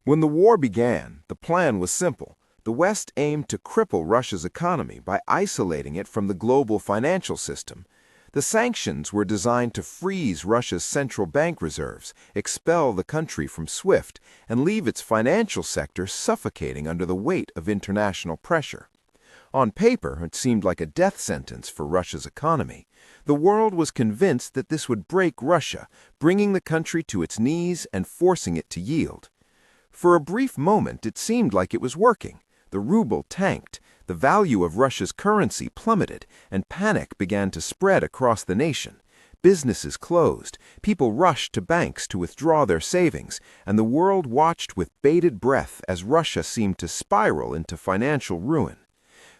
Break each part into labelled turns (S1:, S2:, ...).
S1: When the war began, the plan was simple. The West aimed to cripple Russia's economy by isolating it from the global financial system. The sanctions were designed to freeze Russia's central bank reserves, expel the country from SWIFT, and leave its financial sector suffocating under the weight of international pressure. On paper, it seemed like a death sentence for Russia's economy. The world was convinced that this would break Russia, bringing the country to its knees and forcing it to yield. For a brief moment, it seemed like it was working. The ruble tanked, the value of Russia's currency plummeted, and panic began to spread across the nation. Businesses closed, people rushed to banks to withdraw their savings, and the world watched with bated breath as Russia seemed to spiral into financial ruin.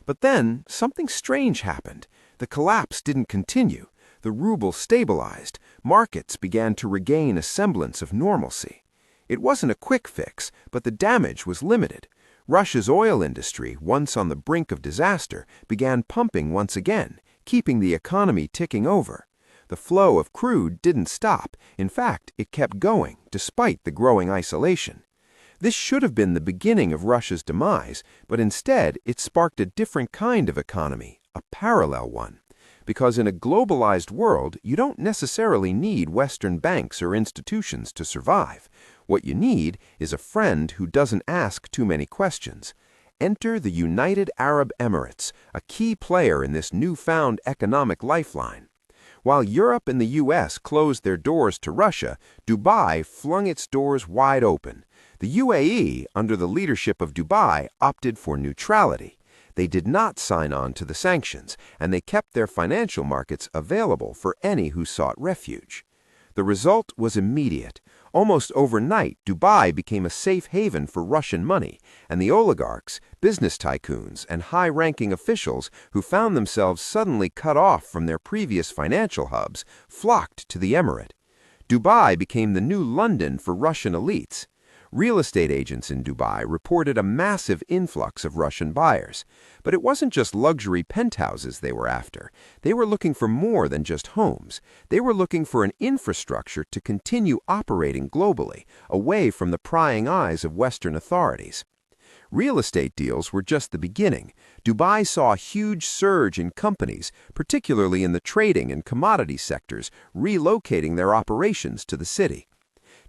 S1: But then, something strange happened. The collapse didn't continue. The ruble stabilized. Markets began to regain a semblance of normalcy. It wasn't a quick fix, but the damage was limited. Russia's oil industry, once on the brink of disaster, began pumping once again, keeping the economy ticking over. The flow of crude didn't stop. In fact, it kept going, despite the growing isolation. This should have been the beginning of Russia's demise, but instead it sparked a different kind of economy, a parallel one. Because in a globalized world, you don't necessarily need Western banks or institutions to survive. What you need is a friend who doesn't ask too many questions. Enter the United Arab Emirates, a key player in this newfound economic lifeline. While Europe and the US closed their doors to Russia, Dubai flung its doors wide open. The UAE, under the leadership of Dubai, opted for neutrality. They did not sign on to the sanctions, and they kept their financial markets available for any who sought refuge. The result was immediate. Almost overnight, Dubai became a safe haven for Russian money, and the oligarchs, business tycoons, and high-ranking officials who found themselves suddenly cut off from their previous financial hubs flocked to the emirate. Dubai became the new London for Russian elites. Real estate agents in Dubai reported a massive influx of Russian buyers. But it wasn't just luxury penthouses they were after. They were looking for more than just homes. They were looking for an infrastructure to continue operating globally, away from the prying eyes of Western authorities. Real estate deals were just the beginning. Dubai saw a huge surge in companies, particularly in the trading and commodity sectors, relocating their operations to the city.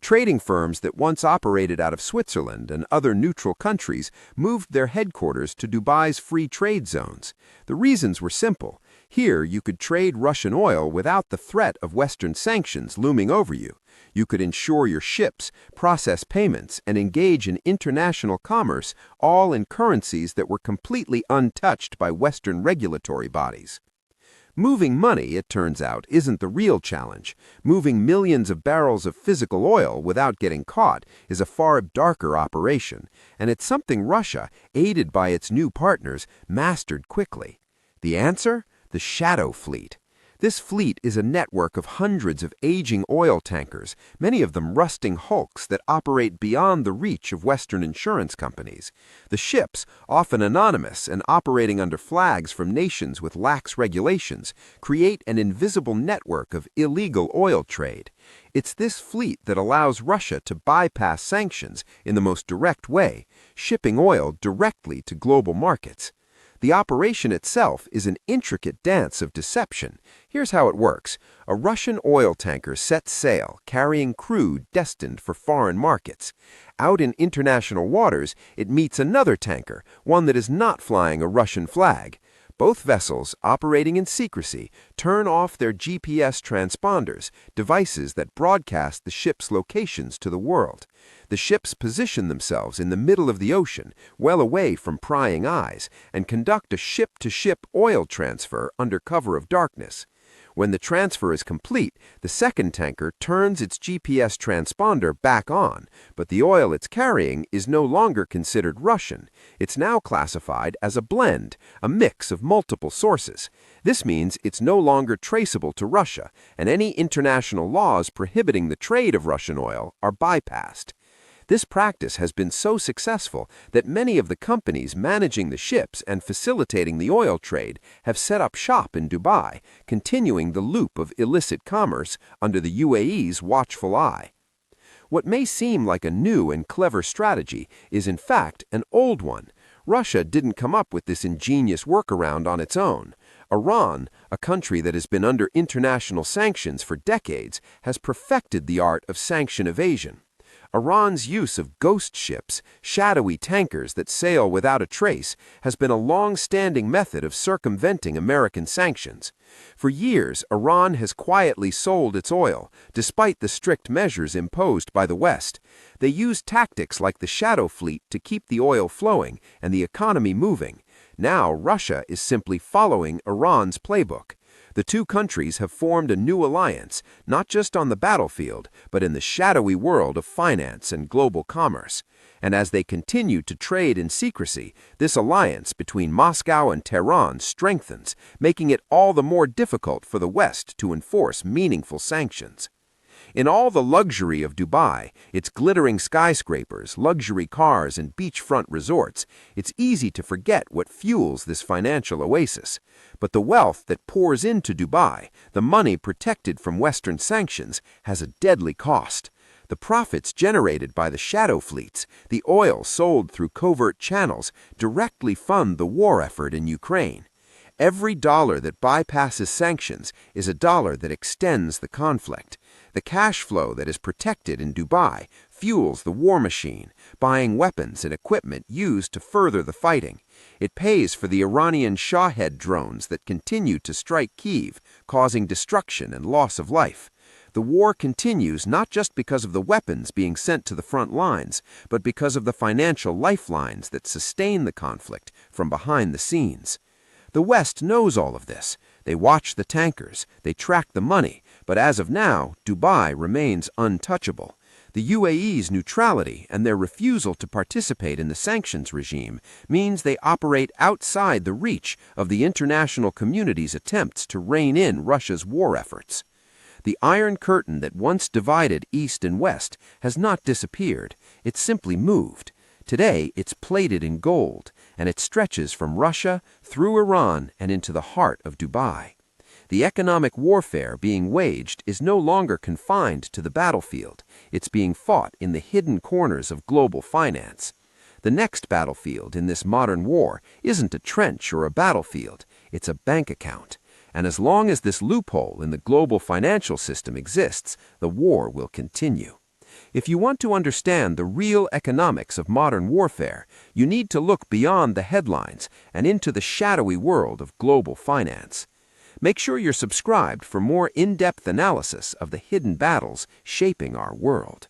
S1: Trading firms that once operated out of Switzerland and other neutral countries moved their headquarters to Dubai's free trade zones. The reasons were simple. Here, you could trade Russian oil without the threat of Western sanctions looming over you. You could insure your ships, process payments, and engage in international commerce, all in currencies that were completely untouched by Western regulatory bodies. Moving money, it turns out, isn't the real challenge. Moving millions of barrels of physical oil without getting caught is a far darker operation, and it's something Russia, aided by its new partners, mastered quickly. The answer? The Shadow Fleet. This fleet is a network of hundreds of aging oil tankers, many of them rusting hulks that operate beyond the reach of Western insurance companies. The ships, often anonymous and operating under flags from nations with lax regulations, create an invisible network of illegal oil trade. It's this fleet that allows Russia to bypass sanctions in the most direct way, shipping oil directly to global markets. The operation itself is an intricate dance of deception. Here's how it works. A Russian oil tanker sets sail, carrying crude destined for foreign markets. Out in international waters, it meets another tanker, one that is not flying a Russian flag. Both vessels, operating in secrecy, turn off their GPS transponders, devices that broadcast the ship's locations to the world. The ships position themselves in the middle of the ocean, well away from prying eyes, and conduct a ship-to-ship oil transfer under cover of darkness. When the transfer is complete, the second tanker turns its GPS transponder back on, but the oil it's carrying is no longer considered Russian. It's now classified as a blend, a mix of multiple sources. This means it's no longer traceable to Russia, and any international laws prohibiting the trade of Russian oil are bypassed. This practice has been so successful that many of the companies managing the ships and facilitating the oil trade have set up shop in Dubai, continuing the loop of illicit commerce under the UAE's watchful eye.
S2: What may seem like a new and clever strategy is in fact an old one. Russia didn't come up with this ingenious workaround on its own. Iran, a country that has been under international sanctions for decades, has perfected the art of sanction evasion. Iran's use of ghost ships, shadowy tankers that sail without a trace, has been a long-standing method of circumventing American sanctions. For years, Iran has quietly sold its oil, despite the strict measures imposed by the West. They use tactics like the shadow fleet to keep the oil flowing and the economy moving. Now, Russia is simply following Iran's playbook. The two countries have formed a new alliance, not just on the battlefield, but in the shadowy world of finance and global commerce. And as they continue to trade in secrecy, this alliance between Moscow and Tehran strengthens, making it all the more difficult for the West to enforce meaningful sanctions. In all the luxury of Dubai, its glittering skyscrapers, luxury cars, and beachfront resorts, it's easy to forget what fuels this financial oasis. But the wealth that pours into Dubai, the money protected from Western sanctions, has a deadly cost. The profits generated by the shadow fleets, the oil sold through covert channels, directly fund the war effort in Ukraine. Every dollar that bypasses sanctions is a dollar that extends the conflict. The cash flow that is protected in Dubai fuels the war machine, buying weapons and equipment used to further the fighting. It pays for the Iranian Shahed drones that continue to strike Kyiv, causing destruction and loss of life. The war continues not just because of the weapons being sent to the front lines, but because of the financial lifelines that sustain the conflict from behind the scenes. The West knows all of this. They watch the tankers, they track the money, but as of now, Dubai remains untouchable. The UAE's neutrality and their refusal to participate in the sanctions regime means they operate outside the reach of the international community's attempts to rein in Russia's war efforts. The Iron Curtain that once divided East and West has not disappeared, it's simply moved. Today, it's plated in gold, and it stretches from Russia through Iran and into the heart of Dubai. The economic warfare being waged is no longer confined to the battlefield. It's being fought in the hidden corners of global finance. The next battlefield in this modern war isn't a trench or a battlefield, it's a bank account. And as long as this loophole in the global financial system exists, the war will continue. If you want to understand the real economics of modern warfare, you need to look beyond the headlines and into the shadowy world of global finance. Make sure you're subscribed for more in-depth analysis of the hidden battles shaping our world.